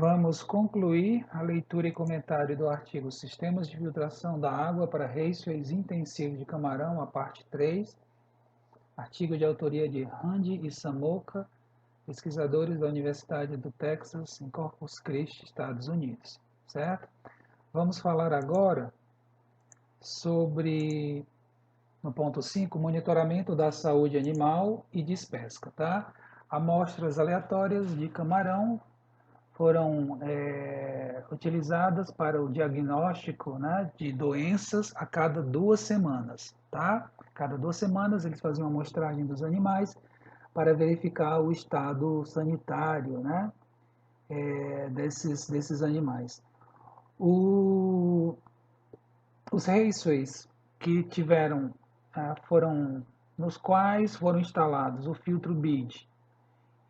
Vamos concluir a leitura e comentário do artigo Sistemas de Filtração da Água para Raceway Intensivos de Camarão, a parte 3, artigo de autoria de Randy e Samoka, pesquisadores da Universidade do Texas, em Corpus Christi, Estados Unidos, certo? Vamos falar agora sobre, no ponto 5, monitoramento da saúde animal e de pesca, tá? Amostras aleatórias de camarão foram utilizadas para o diagnóstico, né, de doenças a cada 2 semanas, tá? Cada 2 semanas eles faziam uma amostragem dos animais para verificar o estado sanitário, né, desses animais. Os raceways que tiveram, foram nos quais foram instalados o filtro BID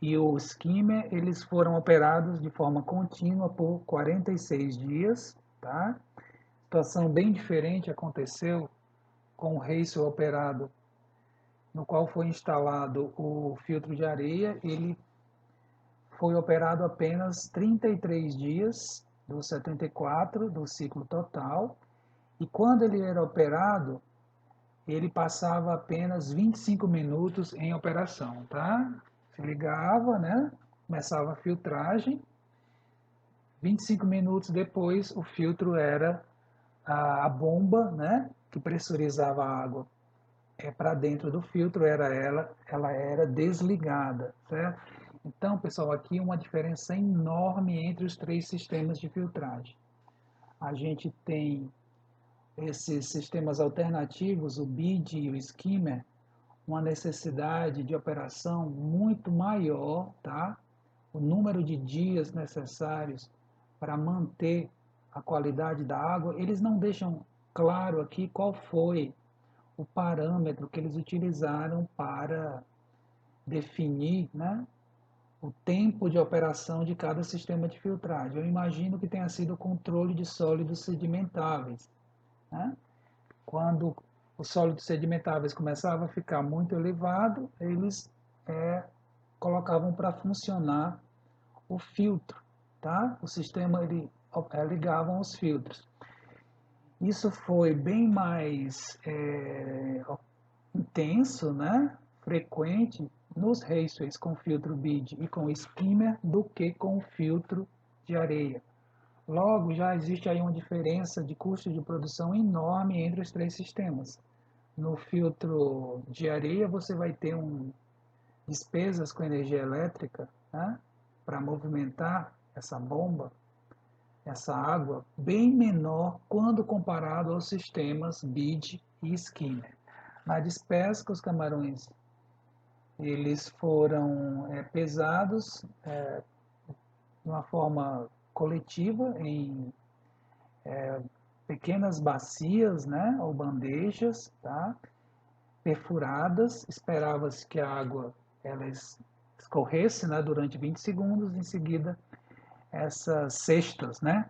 e o skimmer, eles foram operados de forma contínua por 46 dias, tá? Situação bem diferente aconteceu com o raceway operado, no qual foi instalado o filtro de areia. Ele foi operado apenas 33 dias dos 74 do ciclo total, e quando ele era operado, ele passava apenas 25 minutos em operação, tá? Se ligava, né? Começava a filtragem. 25 minutos depois, o filtro era a bomba, né? Que pressurizava a água para dentro do filtro, ela era desligada, certo? Então, pessoal, aqui uma diferença enorme entre os três sistemas de filtragem. A gente tem esses sistemas alternativos, o BID e o skimmer, uma necessidade de operação muito maior, tá? O número de dias necessários para manter a qualidade da água, eles não deixam claro aqui qual foi o parâmetro que eles utilizaram para definir, né, o tempo de operação de cada sistema de filtragem. Eu imagino que tenha sido o controle de sólidos sedimentáveis, né? Quando os sólidos sedimentáveis começavam a ficar muito elevado, eles colocavam para funcionar o filtro, tá? O sistema ligavam os filtros. Isso foi bem mais intenso, né? Frequente nos raceways com filtro BID e com skimmer do que com o filtro de areia. Logo, já existe aí uma diferença de custo de produção enorme entre os três sistemas. No filtro de areia, você vai ter despesas com energia elétrica, né, para movimentar essa bomba, essa água, bem menor quando comparado aos sistemas BID e skimmer. Na despesca, os camarões eles foram pesados de uma forma coletiva em pequenas bacias, né, ou bandejas, tá, perfuradas. Esperava-se que a água ela escorresse, né, durante 20 segundos. Em seguida, essas cestas, né,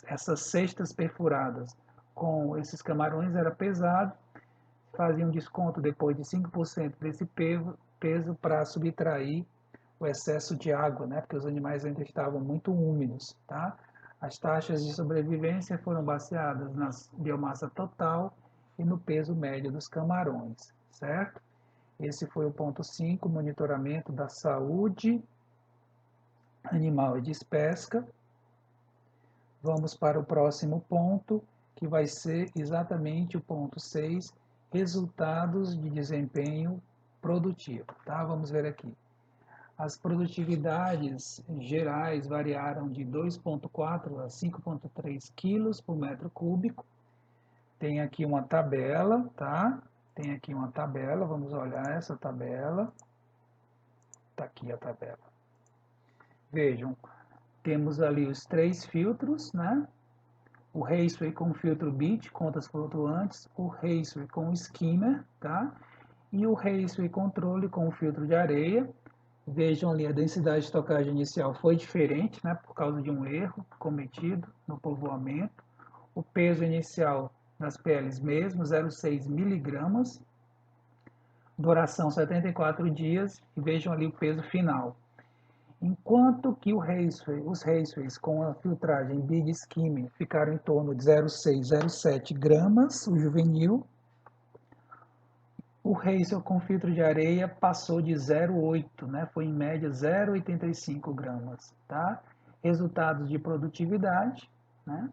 essas cestas perfuradas com esses camarões era pesado, fazia um desconto depois de 5% desse peso para subtrair o excesso de água, né? Porque os animais ainda estavam muito úmidos, tá? As taxas de sobrevivência foram baseadas na biomassa total e no peso médio dos camarões, certo? Esse foi o ponto 5, monitoramento da saúde animal e de pesca. Vamos para o próximo ponto, que vai ser exatamente o ponto 6, resultados de desempenho produtivo, tá? Vamos ver aqui. As produtividades gerais variaram de 2,4 a 5,3 quilos por metro cúbico. Tem aqui uma tabela, tá? Tem aqui uma tabela, vamos olhar essa tabela. Está aqui a tabela. Vejam, temos ali os três filtros, né? O raceway com filtro BID, contas flutuantes, o raceway com skimmer, tá? E o raceway controle com o filtro de areia. Vejam ali, a densidade de estocagem inicial foi diferente, né, por causa de um erro cometido no povoamento. O peso inicial das peles mesmo, 0,6 miligramas. Duração 74 dias. E vejam ali o peso final. Enquanto que os raceways com a filtragem BID Skimming ficaram em torno de 0,6, 0,7 gramas, o juvenil, o raceway com filtro de areia passou de 0,8, né? Foi em média 0,85 gramas. Tá? Resultados de produtividade, né?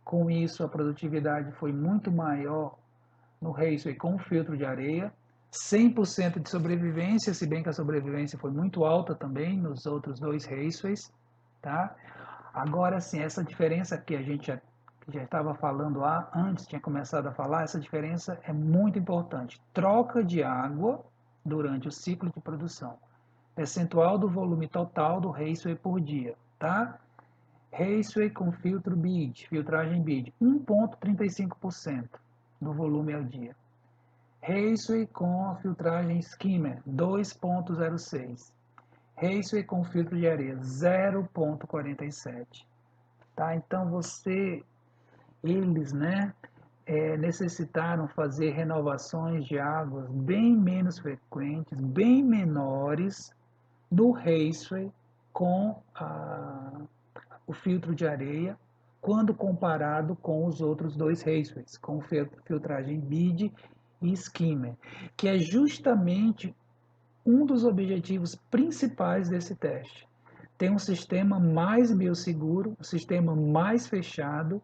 Com isso a produtividade foi muito maior no raceway com filtro de areia, 100% de sobrevivência, se bem que a sobrevivência foi muito alta também nos outros dois raceways, tá? Agora sim, essa diferença que a gente já estava falando lá, antes tinha começado a falar, essa diferença é muito importante. Troca de água durante o ciclo de produção. Percentual do volume total do raceway por dia, tá? Raceway com filtro BID, filtragem BID, 1,35% do volume ao dia. Raceway com a filtragem Skimmer, 2,06. Raceway com filtro de areia, 0,47. Tá? Então eles, né, necessitaram fazer renovações de águas bem menos frequentes, bem menores do raceway com o filtro de areia, quando comparado com os outros dois raceways, com filtragem BID e Skimmer, que é justamente um dos objetivos principais desse teste. Tem um sistema mais bioseguro, um sistema mais fechado,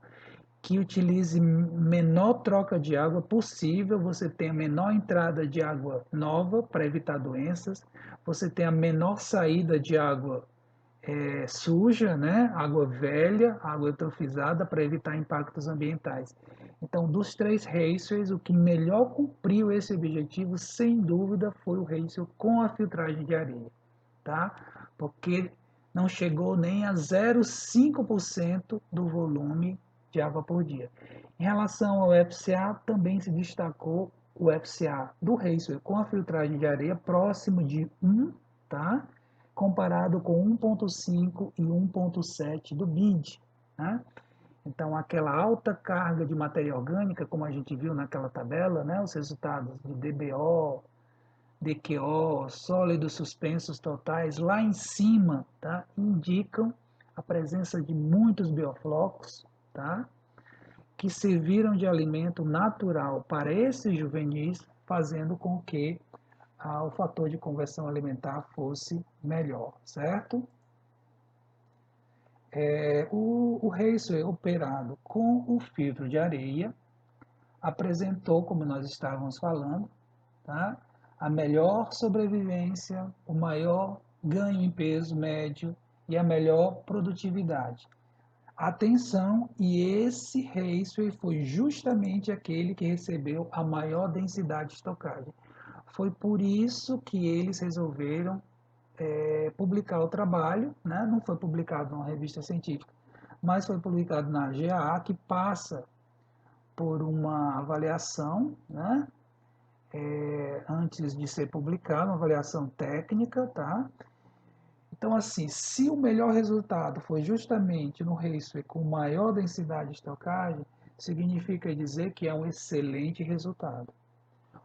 que utilize menor troca de água possível, você tem a menor entrada de água nova para evitar doenças, você tem a menor saída de água suja, né? Água velha, água eutrofizada para evitar impactos ambientais. Então, dos três raceways, o que melhor cumpriu esse objetivo, sem dúvida, foi o raceway com a filtragem de areia, tá? Porque não chegou nem a 0,5% do volume de água por dia. Em relação ao FCA, também se destacou o FCA do raceway com a filtragem de areia próximo de 1, tá? Comparado com 1,5 e 1,7 do BID. Né? Então, aquela alta carga de matéria orgânica, como a gente viu naquela tabela, né? Os resultados de DBO, DQO, sólidos suspensos totais, lá em cima, tá? Indicam a presença de muitos bioflocos, tá? Que serviram de alimento natural para esses juvenis, fazendo com que o fator de conversão alimentar fosse melhor, certo? O raceway operado com o filtro de areia apresentou, como nós estávamos falando, tá? A melhor sobrevivência, o maior ganho em peso médio e a melhor produtividade. Atenção, e esse raceway foi justamente aquele que recebeu a maior densidade de estocagem. Foi por isso que eles resolveram publicar o trabalho, né? Não foi publicado numa revista científica, mas foi publicado na GAA, que passa por uma avaliação, né? Antes de ser publicado, uma avaliação técnica, tá? Então, assim, se o melhor resultado foi justamente no raceway com maior densidade de estocagem, significa dizer que é um excelente resultado.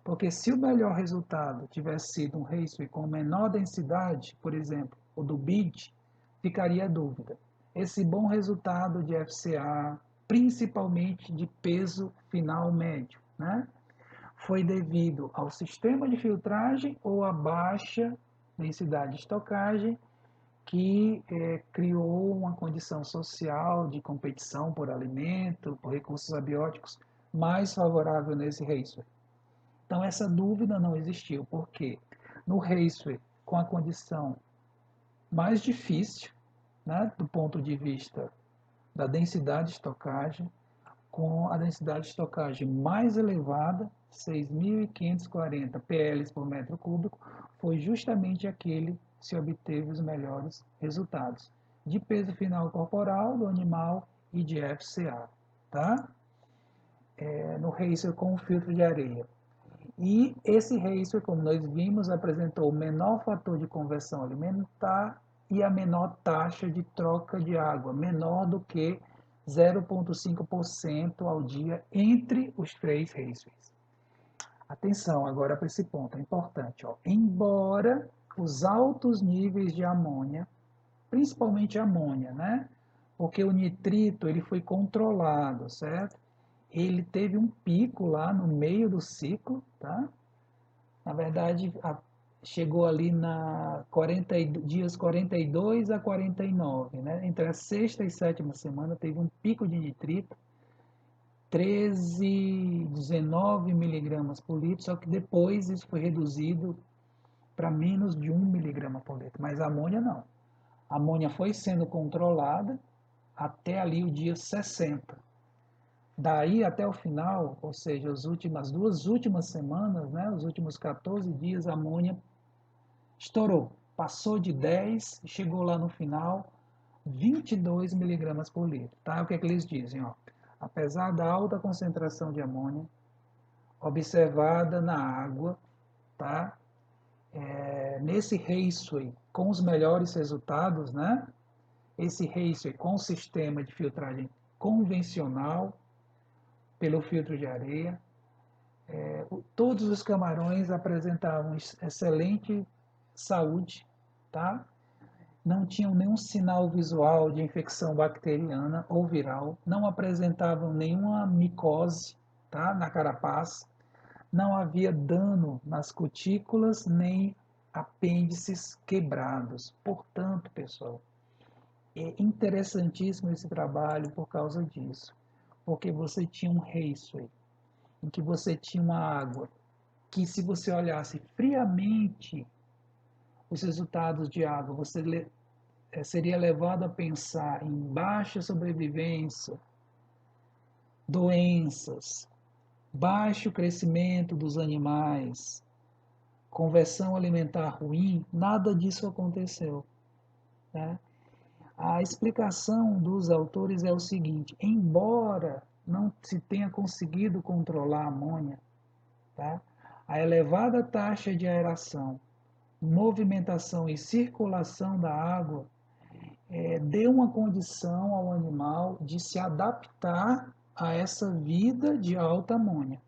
Porque se o melhor resultado tivesse sido um raceway com menor densidade, por exemplo, o do BID, ficaria a dúvida. Esse bom resultado de FCA, principalmente de peso final médio, né? Foi devido ao sistema de filtragem ou à baixa densidade de estocagem que criou uma condição social de competição por alimento, por recursos abióticos mais favorável nesse raceway. Então essa dúvida não existiu, porque no raceway, com a condição mais difícil, né, do ponto de vista da densidade de estocagem, com a densidade de estocagem mais elevada, 6.540 PL por metro cúbico, foi justamente aquele que se obteve os melhores resultados de peso final corporal do animal e de FCA, tá? No raceway com o filtro de areia. E esse raceway, como nós vimos, apresentou o menor fator de conversão alimentar e a menor taxa de troca de água, menor do que 0,5% ao dia entre os três raceways. Atenção agora para esse ponto, é importante. Ó. Embora os altos níveis de amônia principalmente a amônia, né? Porque o nitrito ele foi controlado, certo? Ele teve um pico lá no meio do ciclo, tá? Na verdade, chegou ali na 40, dias 42 a 49, né? Entre a sexta e sétima semana teve um pico de nitrito, 13, 19 miligramas por litro, só que depois isso foi reduzido para menos de 1 miligrama por litro, mas a amônia não. A amônia foi sendo controlada até ali o dia 60. Daí até o final, ou seja, as duas últimas semanas, né, os últimos 14 dias, a amônia estourou. Passou de 10 e chegou lá no final 22 miligramas por litro. Tá? O que é que eles dizem? Ó? Apesar da alta concentração de amônia observada na água, tá? Nesse raceway com os melhores resultados, né? Esse raceway com o sistema de filtragem convencional pelo filtro de areia, todos os camarões apresentavam excelente saúde, tá? Não tinham nenhum sinal visual de infecção bacteriana ou viral, não apresentavam nenhuma micose, tá? Na carapaça, não havia dano nas cutículas nem apêndices quebrados. Portanto, pessoal, é interessantíssimo esse trabalho por causa disso, porque você tinha um raceway em que você tinha uma água que, se você olhasse friamente os resultados de água, você seria levado a pensar em baixa sobrevivência, doenças, baixo crescimento dos animais, conversão alimentar ruim. Nada disso aconteceu, né? A explicação dos autores é o seguinte: embora não se tenha conseguido controlar a amônia, tá? A elevada taxa de aeração, movimentação e circulação da água deu uma condição ao animal de se adaptar a essa vida de alta amônia,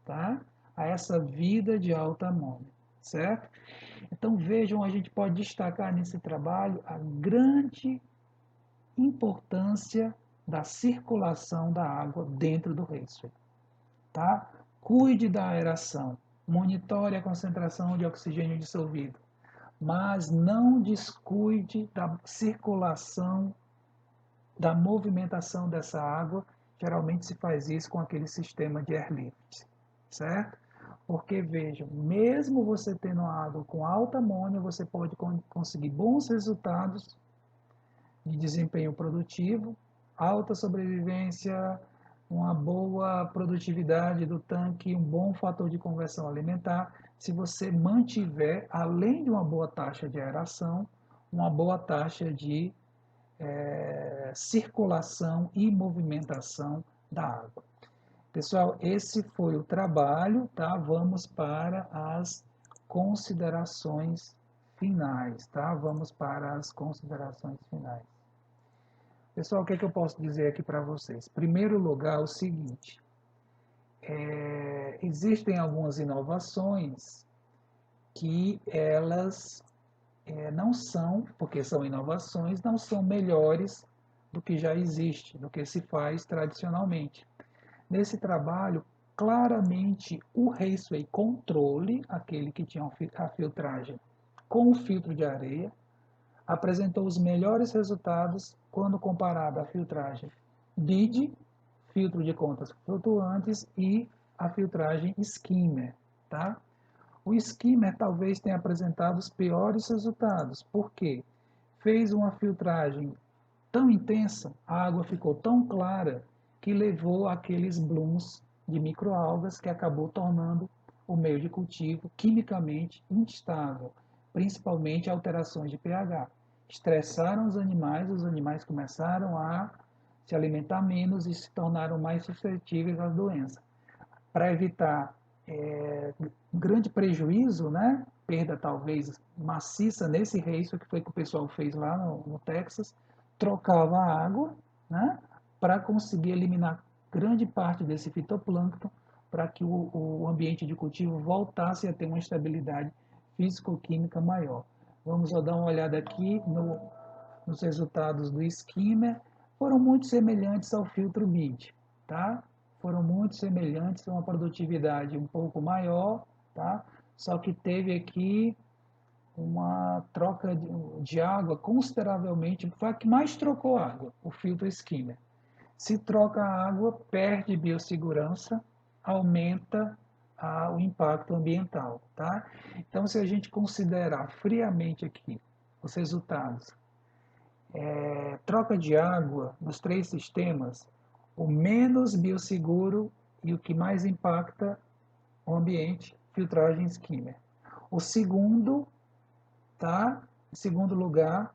tá? A essa vida de alta amônia, certo? Então vejam, a gente pode destacar nesse trabalho a grande importância da circulação da água dentro do raceway, tá? Cuide da aeração, monitore a concentração de oxigênio dissolvido, mas não descuide da circulação, da movimentação dessa água. Geralmente se faz isso com aquele sistema de airlift, certo? Porque vejam, mesmo você tendo água com alta amônia, você pode conseguir bons resultados de desempenho produtivo, alta sobrevivência, uma boa produtividade do tanque, um bom fator de conversão alimentar, se você mantiver, além de uma boa taxa de aeração, uma boa taxa de circulação e movimentação da água. Pessoal, esse foi o trabalho, tá? Vamos para as considerações finais, tá? Vamos para as considerações finais. Pessoal, o que é que eu posso dizer aqui para vocês? Em primeiro lugar, o seguinte: existem algumas inovações que elas não são, porque são inovações, não são melhores do que já existe, do que se faz tradicionalmente. Nesse trabalho, claramente o Raceway Controle, aquele que tinha a filtragem com o filtro de areia, apresentou os melhores resultados quando comparado à filtragem BID, filtro de contas flutuantes, e a filtragem Skimmer, tá? O Skimmer talvez tenha apresentado os piores resultados, porque fez uma filtragem tão intensa, a água ficou tão clara, que levou aqueles blooms de microalgas que acabou tornando o meio de cultivo quimicamente instável, principalmente alterações de pH. Estressaram os animais começaram a se alimentar menos e se tornaram mais suscetíveis às doenças. Para evitar grande prejuízo, né? Perda talvez maciça nesse race, que foi que o pessoal fez lá no Texas, trocava a água, né? Para conseguir eliminar grande parte desse fitoplâncton, para que o ambiente de cultivo voltasse a ter uma estabilidade físico-química maior. Vamos dar uma olhada aqui nos resultados do skimmer foram muito semelhantes ao filtro BID, tá? Foram muito semelhantes, uma produtividade um pouco maior, tá? Só que teve aqui uma troca de água consideravelmente, foi a que mais trocou água, o filtro skimmer. Se troca a água, perde biossegurança, aumenta o impacto ambiental, tá? Então, se a gente considerar friamente aqui os resultados, troca de água nos 3 sistemas, o menos biosseguro e o que mais impacta o ambiente, filtragem skimmer. O segundo, tá? Em segundo lugar,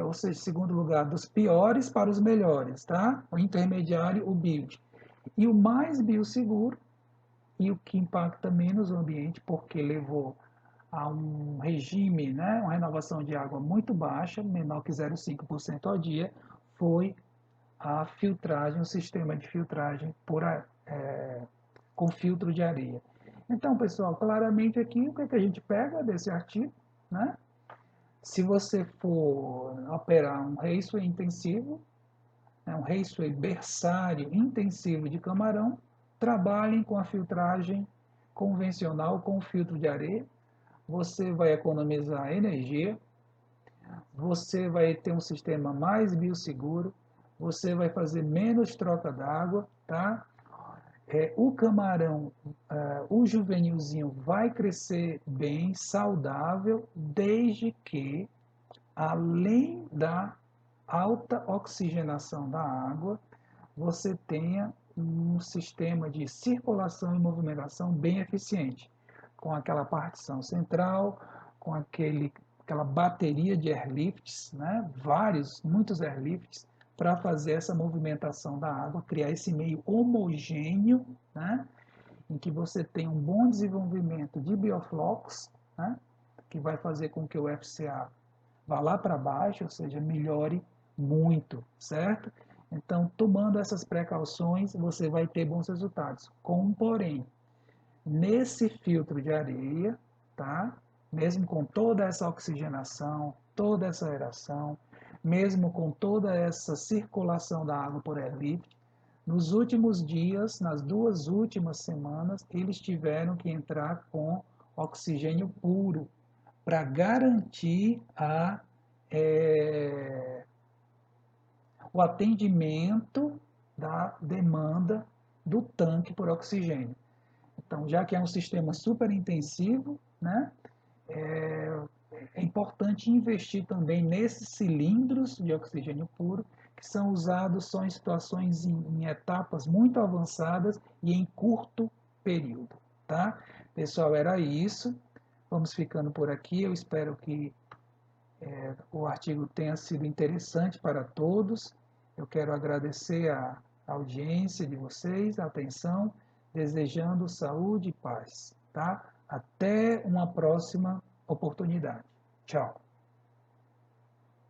ou seja, segundo lugar, dos piores para os melhores, tá? O intermediário, o BID. E o mais biosseguro e o que impacta menos o ambiente, porque levou a um regime, né, uma renovação de água muito baixa, menor que 0,5% ao dia, foi a filtragem, o sistema de filtragem com filtro de areia. Então, pessoal, claramente aqui, o que, é que a gente pega desse artigo, né? Se você for operar um raceway intensivo, um raceway berçário intensivo de camarão, trabalhem com a filtragem convencional com filtro de areia. Você vai economizar energia, você vai ter um sistema mais bioseguro, você vai fazer menos troca d'água, tá? O camarão, o juvenilzinho vai crescer bem, saudável, desde que, além da alta oxigenação da água, você tenha um sistema de circulação e movimentação bem eficiente, com aquela partição central, com aquela bateria de airlifts, né? Muitos airlifts, para fazer essa movimentação da água, criar esse meio homogêneo, né? Em que você tem um bom desenvolvimento de bioflocos, né? Que vai fazer com que o FCA vá lá para baixo, ou seja, melhore muito, certo? Então, tomando essas precauções, você vai ter bons resultados. Com um porém, nesse filtro de areia, tá? Mesmo com toda essa oxigenação, toda essa aeração, mesmo com toda essa circulação da água por airlift, nos últimos dias, nas 2 últimas semanas, eles tiveram que entrar com oxigênio puro para garantir o atendimento da demanda do tanque por oxigênio. Então, já que é um sistema super intensivo, né, é importante investir também nesses cilindros de oxigênio puro, que são usados só em situações em etapas muito avançadas e em curto período. Tá? Pessoal, era isso. Vamos ficando por aqui. Eu espero que o artigo tenha sido interessante para todos. Eu quero agradecer a audiência de vocês, a atenção, desejando saúde e paz. Tá? Até uma próxima oportunidade. Tchau.